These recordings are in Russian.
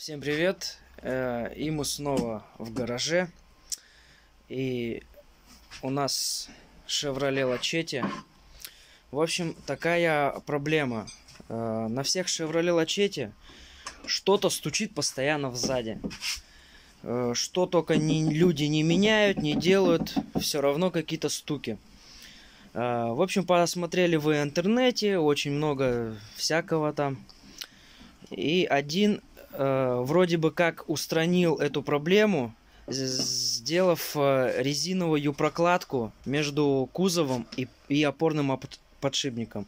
Всем привет! И мы снова в гараже. И у нас Chevrolet Lachetti. В общем, такая проблема. На всех Chevrolet Lachetti что-то стучит постоянно сзади. Что только люди не меняют, не делают, все равно какие-то стуки. В общем, посмотрели в интернете, очень много всякого там. И один вроде бы как устранил эту проблему, сделав резиновую прокладку между кузовом и опорным подшипником.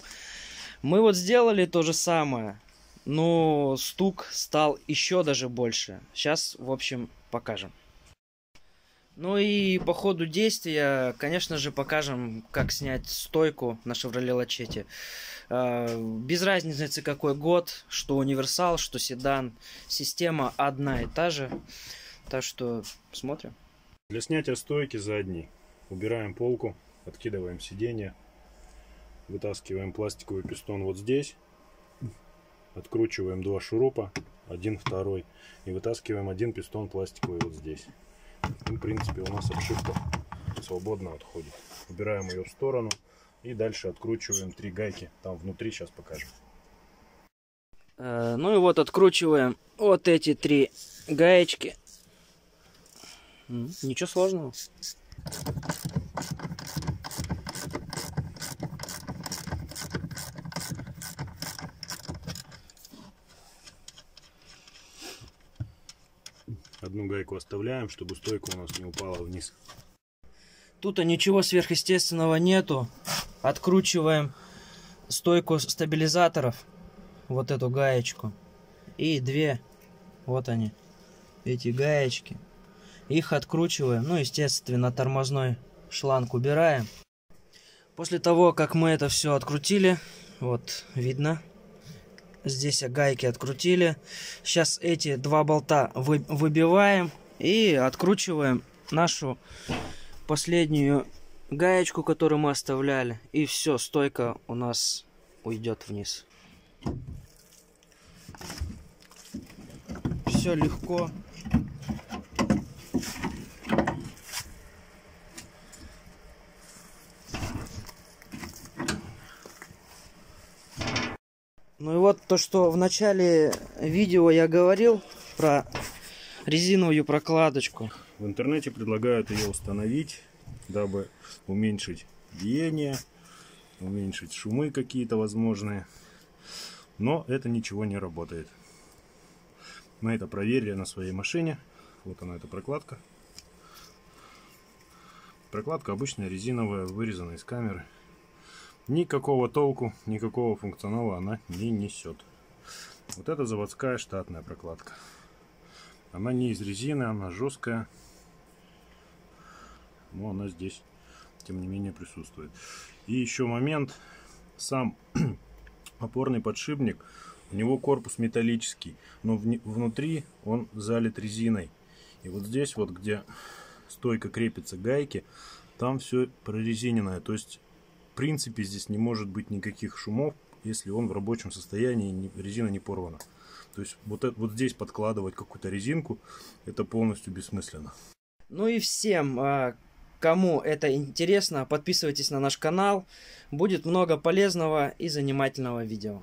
Мы вот сделали то же самое, но стук стал еще даже больше. Сейчас, в общем, покажем. Ну и по ходу действия, конечно же, покажем, как снять стойку на Chevrolet Lachetti. Без разницы какой год, что универсал, что седан, система одна и та же. Так что смотрим. Для снятия стойки задней убираем полку, откидываем сиденье, вытаскиваем пластиковый пистон вот здесь, откручиваем два шурупа, один, второй, и вытаскиваем один пистон пластиковый вот здесь. В принципе, у нас обшивка свободно отходит. Убираем ее в сторону и дальше откручиваем три гайки. Там внутри сейчас покажем. Ну и вот откручиваем вот эти три гаечки. Ничего сложного. Одну гайку оставляем, чтобы стойка у нас не упала вниз. Тут ничего сверхъестественного нету. Откручиваем стойку стабилизаторов, вот эту гаечку, и две, вот они, эти гаечки. Их откручиваем, ну, естественно, тормозной шланг убираем. После того, как мы это все открутили, вот видно, здесь гайки открутили. Сейчас эти два болта выбиваем и откручиваем нашу последнюю гаечку, которую мы оставляли. И все, стойка у нас уйдет вниз. Все легко. Ну и вот то, что в начале видео я говорил про резиновую прокладочку. В интернете предлагают ее установить, дабы уменьшить биение, уменьшить шумы какие-то возможные. Но это ничего не работает. Мы это проверили на своей машине. Вот она, эта прокладка. Прокладка обычная резиновая, вырезанная из камеры. Никакого толку, никакого функционала она не несет. Вот это заводская штатная прокладка. Она не из резины, она жесткая. Но она здесь, тем не менее, присутствует. И еще момент. Сам опорный подшипник, у него корпус металлический, но внутри он залит резиной. И вот здесь, вот где стойка крепится к гайке, там все прорезиненное. То есть, в принципе, здесь не может быть никаких шумов, если он в рабочем состоянии, резина не порвана. То есть вот здесь подкладывать какую-то резинку, это полностью бессмысленно. Ну и всем, кому это интересно, подписывайтесь на наш канал. Будет много полезного и занимательного видео.